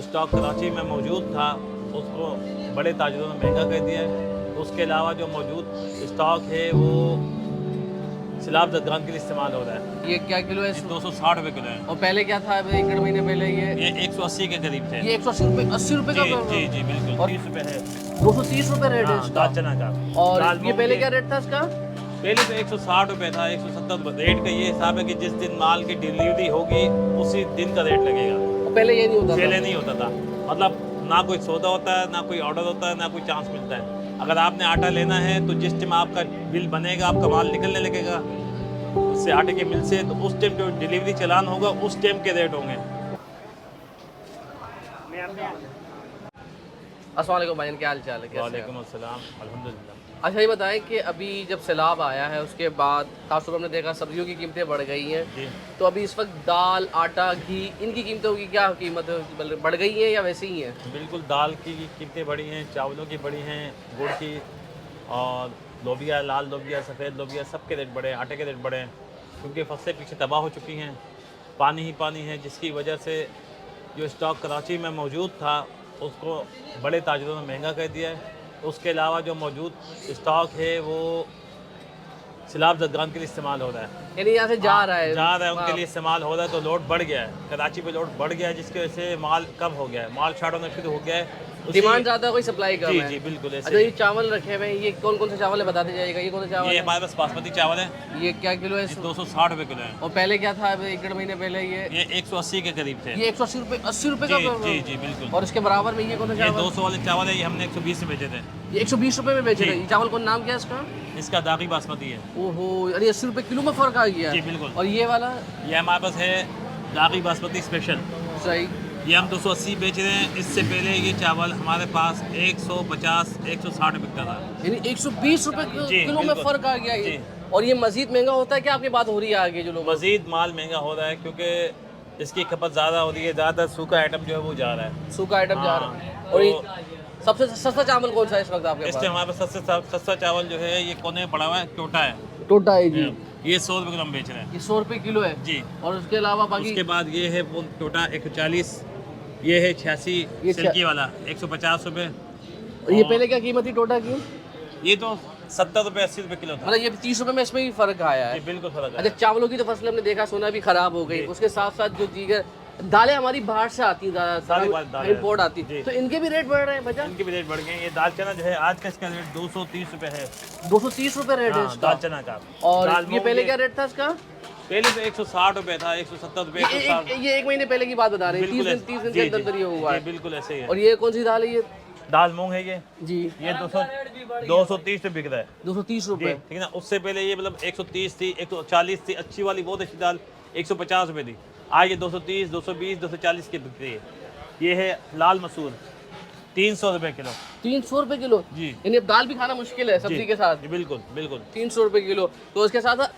Stock Karachi में मौजूद था उसको बड़े ताजिरों ने महंगा कर दिया है। तो उसके अलावा जो मौजूद स्टॉक है वो सैलाब जदगान के लिए इस्तेमाल हो रहा है। ये क्या किलो है? 260 रुपये किलो है। और पहले क्या था अभी 1 महीने पहले? ये 180 के करीब थे। ये 180 रुपये, 80 रुपये का? जी जी बिल्कुल। और 30 रुपये है। 230 रुपये रेट है हाँ, इसका। दाल चना का। और दाल ये मूंग पहले के- क्या रेट था इसका? पहले तो 160 रुपये था, 170 रुपये। रेट का ये हिसाब है कि जिस दिन माल की डिलीवरी होगी उसी दिन का रेट लगेगा। और पहले ये नहीं होता पहले था? नहीं होता था, मतलब ना कोई सौदा होता है, ना कोई ऑर्डर होता है, ना कोई चांस मिलता है। अगर आपने आटा लेना है तो जिस टाइम आपका बिल बनेगा, आपका माल निकलने लगेगा उससे आटे के मिल से, तो उस टाइम जो डिलीवरी चालान होगा उस टाइम के रेट होंगे। अस्सलाम वालेकुम भाईजान, क्या हाल चाल है? कैसे हैं? वालेकुम अस्सलाम, अल्हम्दुलिल्लाह। अच्छा ये बताएं कि अभी जब सैलाब आया है उसके बाद खासतौर पर हमने देखा सब्जियों की कीमतें बढ़ गई हैं। जी तो अभी इस वक्त दाल, आटा, घी, इनकी कीमतों की क्या कीमत बढ़ गई है या वैसे ही हैं? बिल्कुल, दाल की कीमतें बढ़ी हैं, चावलों की बढ़ी हैं, गुड़ की, और लोबिया, लाल लोबिया, सफ़ेद लोबिया, सब के रेट बढ़े हैं, आटे के रेट बढ़े हैं, क्योंकि फसलें पीछे तबाह हो चुकी हैं, पानी ही पानी है, जिसकी वजह से जो स्टॉक कराची में मौजूद था उसको बड़े ताजिरों ने महंगा कर दिया है। उसके अलावा जो मौजूद स्टॉक है वो सैलाब जदगान के लिए इस्तेमाल हो रहा है। यानी यहाँ से जा रहा है? उनके लिए इस्तेमाल हो रहा है, तो लोड बढ़ गया है, कराची पे लोड बढ़ गया है, जिसकी वजह से माल कम हो गया है, माल शार्ट होना शुरू हो गया है। डिमांड ज़्यादा, कोई सप्लाई कम जी है? जी बिल्कुल ऐसे। अच्छा ये चावल रखे हुए हैं, ये कौन कौन से चावल है बताते जाइएगा। ये कौन सा चावल ये है? हमारे पास बासमती चावल है। ये क्या किलो है? 260 रुपये किलो है। और पहले क्या था अभी 1 महीने पहले? ये 180 के करीब थे। 180 रुपये, 80 रुपये जी का? जी जी बिल्कुल। और इसके बराबर में ये कौन सा ये चावल? 200 वाले चावल है, ये हमने 120 में बेचे थे। ये 120 रुपये में बेच जी। रहे हैं। ये चावल कौन, नाम क्या है इसका? इसका दागी बासमती है। ओहो, अरे 80 रुपये किलो में फ़र्क आ गया। जी बिल्कुल। और ये वाला? ये हमारे पास है दागी बासमती स्पेशल, सही। ये हम 280 बेच रहे हैं। इससे पहले ये चावल हमारे पास 150 160 बिकता था। यानी 120 रुपये जी, किलो में बिल्कुल। फ़र्क आ गया ये। जी। और ये मजीद महंगा होता है क्या? आपकी बात हो रही है आगे जो लोग? मज़ीद माल महंगा हो रहा है क्योंकि इसकी खपत ज़्यादा हो रही है, ज़्यादातर सूखा आइटम जो है वो जा रहा है। सूखा आइटम जा रहा हाँ, है। और ये सबसे सस्ता चावल कौन सा है इस वक्त आपके इस पास? टाइम हमारे पास सबसे सस्ता चावल जो है ये कोने में पड़ा हुआ है, टोटा है। टोटा है जी। ये 100 रुपये किलो हम बेच रहे हैं। ये 100 रुपये किलो है। जी। और उसके अलावा बाकी? उसके बाद ये है वो टोटा 140, ये है 86 ये सिल्की वाला 150 रुपये। और ये पहले क्या कीमत थी टोटा की? ये तो 70 रुपये 80 रुपये किलो था। मतलब ये 30 रुपये में इसमें ही फ़र्क आया है। जी बिल्कुल फर्क अच्छा है। चावलों की तो फसल हमने देखा सोना भी खराब हो गई, उसके साथ साथ जो दीगर दालें हमारी बाहर से आती हैं, सारी दालें इम्पोर्ट आती जी। तो इनके भी रेट बढ़ रहे हैं भैया? इनके भी रेट बढ़ गए हैं। ये दाल चना जो है आज का इसका रेट 230 रुपये है। 230 रुपये रेट है हाँ, इसका। दाल चना का। और दाल ये मूंग पहले की- क्या रेट था इसका? पहले तो 160 रुपये था, 170 रुपये, 160। ये 1 महीने पहले की बात बता रहे हैं, 30 दिन के अंदर ये हुआ है। बिल्कुल ऐसे ही है। और ये कौन सी दाल है ये? दाल मूंग है ये जी। 230 रुपये बिक रहा है। 230 जी रुपये। ठीक है ना। उससे पहले ये मतलब 130 थी, 140 थी, अच्छी वाली बहुत अच्छी दाल 150 रुपये थी। आज ये 230, 220, 240 की बिक रही है। ये है लाल मसूर 300 रुपये किलो। 300 रुपये किलो? जी यानी अब दाल भी खाना मुश्किल है सब्जी के साथ। जी बिल्कुल बिल्कुल। 300 रुपये किलो। तो उसके साथ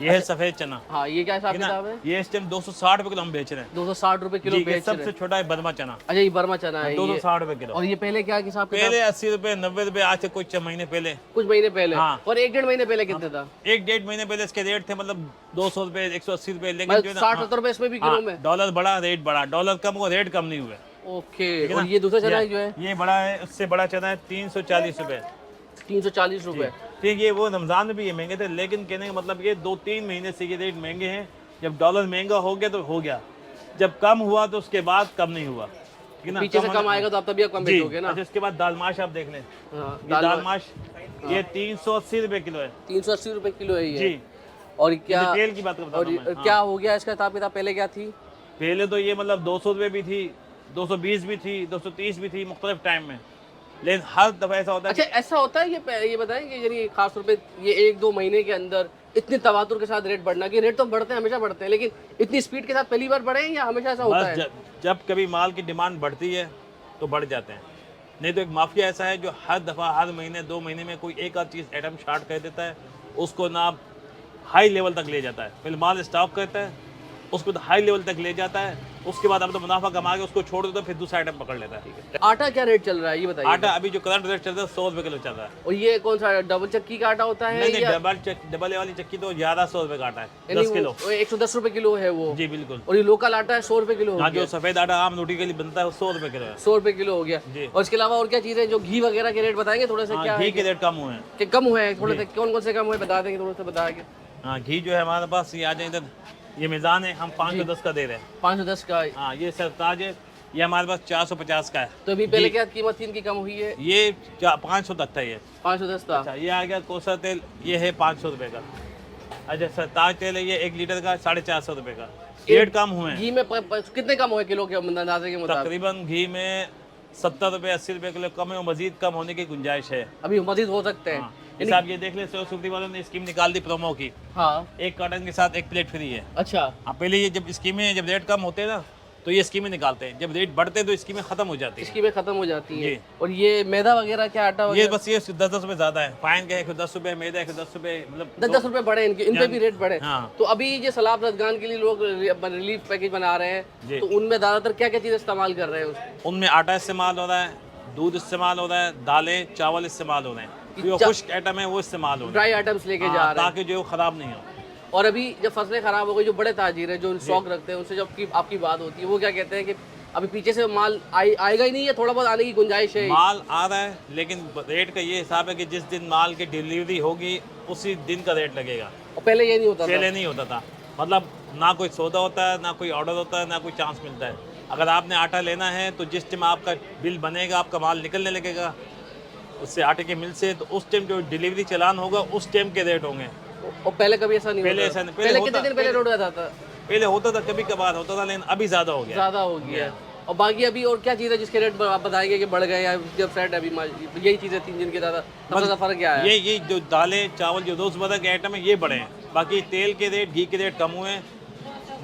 ये है सफ़ेद चना, हाँ ये क्या हिसाब ठीक है किताब ना। है? ये इस टाइम 260 रुपये किलो हम बेच रहे हैं। 260 रुपये किलो जी, ये बेच रहे सबसे हैं। छोटा है बर्मा चना, अच्छा ये बर्मा चना है ये। 260 रुपये किलो। और ये पहले क्या हिसाब किताब? पहले 80 रुपये 90 रुपये, आज से कुछ 6 महीने पहले, कुछ महीने पहले। हाँ। और 1 महीने पहले कितने था? 1 महीने पहले इसके रेट थे मतलब 200 रुपये 180 रुपये, लेकिन जो है ना, 60-70 रुपये इसमें भी किलो में? डॉलर बढ़ा रेट बढ़ा, डॉलर कम हुआ रेट कम नहीं हुआ। ओके। ठीक है और ना? ये दूसरा चना है जो है ये बड़ा है, उससे बड़ा चना है 340 रुपये। 340 रुपये। ठीक, ये वो रमज़ान में भी ये महंगे थे, लेकिन कहने का मतलब ये 2-3 महीने से ये रेट महंगे हैं। जब डॉलर महंगा हो गया तो हो गया, जब कम हुआ तो उसके बाद कम नहीं हुआ, ठीक है ना। पीछे से कम आएगा तो आप तभी कम जी। बेचोगे ना। अच्छा, उसके बाद दाल माश आप देख लें। हाँ, ये दाल माश ये 380 रुपये किलो है। 380 रुपये किलो है ये। जी। और क्या? तेल की बात करता और हूँ मैं। क्या हो गया इसका हिसाब किताब? पहले क्या थी? पहले तो ये मतलब 200 रुपये भी थी, 220 भी थी, 230 भी थी मुख्तलिफ टाइम में, लेकिन हर दफ़ा ऐसा होता है अच्छा ऐसा होता है ये बताएं कि यानी खास तौर पे ये 1-2 महीने के अंदर इतने तवातुर के साथ रेट बढ़ना, कि रेट तो बढ़ते हैं, हमेशा बढ़ते हैं, लेकिन इतनी स्पीड के साथ पहली बार बढ़े हैं या हमेशा ऐसा होता है? जब कभी माल की डिमांड बढ़ती है तो बढ़ जाते हैं, नहीं तो एक माफिया ऐसा है जो हर दफ़ा हर महीने 2 महीने में कोई एक आध चीज़ आइटम शार्ट कर देता है, उसको ना हाई लेवल तक ले जाता है। फिर माल स्टॉक करता है, उसको तो हाई लेवल तक ले जाता है, उसके बाद अपना मुनाफा कमा के उसको छोड़ देता है, फिर दूसरा आइटम पकड़ लेता है। आटा क्या रेट चल रहा है ये बताइए? आटा अभी जो करंट रेट चल रहा है 100 रुपये किलो चल रहा है। और ये कौन सा डबल चक्की का आटा होता है? नहीं नहीं, या डबल वाली चक्की तो ज़्यादा 100 रुपये का आटा है, यानी 10 किलो। 110 रुपए किलो है वो? जी बिल्कुल। और ये लोकल आटा है 100 रुपए किलो हो हाँ, गया? जो सफ़ेद आटा आम रोटी के लिए बनता है वो 100 रुपये किलो है। 100 रुपए किलो हो गया। जी। और इसके अलावा और क्या चीज़ें जो घी वगैरह के रेट बताएंगे थोड़ा सा? क्या हाँ, घी के रेट कम हुए हैं। कि कम हुए हैं थोड़े से? कौन कौन से कम हुए बता देंगे थोड़ा सा बता के? हाँ, घी जो है हमारे पास, ये आ जाए इधर, ये मीज़ान है, हम 510 का दे रहे हैं। 510 का? हाँ, ये सरताज है, ये हमारे पास 450 का है। तो अभी पहले क्या कीमत थी इनकी कम हुई है? ये 500 तक था ये। 510 था। अच्छा, ये आ गया कोसा तेल, ये है 500 रुपये का। अच्छा, सरताज तेल है, ये 1 लीटर का 450 रुपये का। रेट कम हुए हैं। घी में कितने कम हुए किलो के अंदाजे के मुताबिक? तकरीबन घी में 70 रुपये 80 रुपये किलो कम है, और मजीद कम होने की गुंजाइश है। अभी मजीद हो सकते हैं? हाँ, जैसे आप ये देख ले, सुप्रीम वालों ने स्कीम निकाल दी प्रोमो की, हाँ। एक कार्टन के साथ एक प्लेट फ्री है। अच्छा। हाँ, पहले ये जब स्कीमें, जब रेट कम होते हैं ना तो ये स्कीमें निकालते हैं, जब रेट बढ़ते हैं तो स्कीमें खत्म हो जाती है। स्कीमें खत्म हो जाती है। जी। और ये मैदा वगैरह क्या आटा ये वगैरह? बस ये 10-10 रुपये ज़्यादा है। फाइन का 110 रुपये, मैदा 110 रुपये, मतलब 10-10 रुपए बढ़े इनके, इन पे भी रेट बढ़े। हाँ। तो अभी ये सलाब रजगान के लिए लोग रिलीफ पैकेज बना रहे जी। हैं, तो उनमें ज़्यादातर क्या क्या चीज़ इस्तेमाल कर रहे हैं उसमें? उनमें आटा इस्तेमाल हो रहा है, दूध इस्तेमाल हो रहा है, दालें चावल इस्तेमाल हो रहे हैं, जो खुश्क आइटम है वो इस्तेमाल हो रहे ड्राई आइटम्स लेके हैं, जा रहे हैं। ताकि जो ख़राब नहीं हो। और अभी जब फसलें खराब हो गई, जो बड़े ताजीर हैं जो स्टॉक रखते हैं, उनसे जब आपकी बात होती है, वो क्या कहते हैं कि अभी पीछे से माल आएगा ही नहीं, या थोड़ा बहुत आने की गुंजाइश है? माल आ रहा है, लेकिन रेट का ये हिसाब है कि जिस दिन माल की डिलीवरी होगी उसी दिन का रेट लगेगा। और पहले ये नहीं होता था? पहले नहीं होता था, मतलब ना कोई सौदा होता है, ना कोई ऑर्डर होता है, ना कोई चांस मिलता है। अगर आपने आटा लेना है तो जिस टाइम आपका बिल बनेगा, आपका माल निकलने लगेगा उससे आटे के मिल से, तो उस टाइम जो डिलीवरी चालान होगा उस टाइम के रेट होंगे। और पहले कभी ऐसा नहीं पहले होता? ऐसा नहीं, पहले कितने दिन पहले रोड आता था? पहले होता था, कभी कभार होता था, लेकिन अभी ज़्यादा हो गया। ज़्यादा हो गया। और बाकी अभी और क्या चीज़ है जिसके रेट आप बताएंगे कि बढ़ गए, या जब सेट अभी यही चीज़ें थी जिनके ज़्यादा सबसे ज़्यादा फर्क क्या है? ये जो दालें चावल जो रोज़मर्रा के आइटम है ये बढ़े हैं। बाकी तेल के रेट, घी के रेट कम हुए हैं।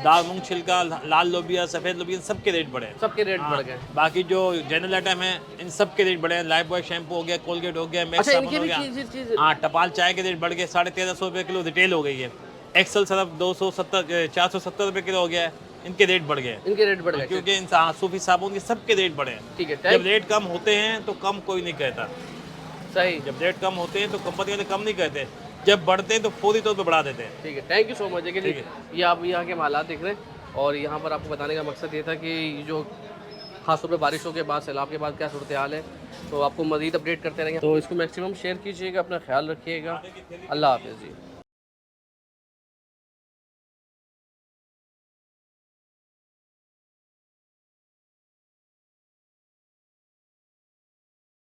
दाल, मूंग छिलका, लाल लोबिया, सफ़ेद लोबिया, सबके रेट बढ़े हैं। सबके रेट बढ़ गए। बाकी जो जनरल आइटम है इन सब के रेट बढ़े हैं। लाइफ बॉय शैम्पू हो गया, कोलगेट हो गया, मैक्स अच्छा, साबुन इनके हो भी गया। चीज़ हाँ, टपाल चाय के रेट बढ़ गए, 1350 रुपये किलो रिटेल हो गई है। एक्सल सरफ 470 रुपये किलो हो गया है, इनके रेट बढ़ गए। इनके रेट बढ़ गए क्योंकि इन सूफी साबुन के सबके रेट बढ़े हैं। ठीक है। जब रेट कम होते हैं तो कम कोई नहीं कहता। सही। जब रेट कम होते हैं तो कंपनी वाले कम नहीं कहते, जब बढ़ते हैं तो फौरी तौर पर बढ़ा देते हैं। ठीक है, थैंक यू सो मच। देखिए ठीक ये आप यहाँ के हालात देख रहे हैं, और यहाँ पर आपको बताने का मकसद ये था कि जो खासतौर पे बारिशों के बाद, सैलाब के बाद क्या सूरत हाल है, तो आपको मज़ीद अपडेट करते रहेंगे। तो इसको मैक्सिमम शेयर कीजिएगा, अपना ख्याल रखिएगा। अल्लाह हाफ़िज़ जी।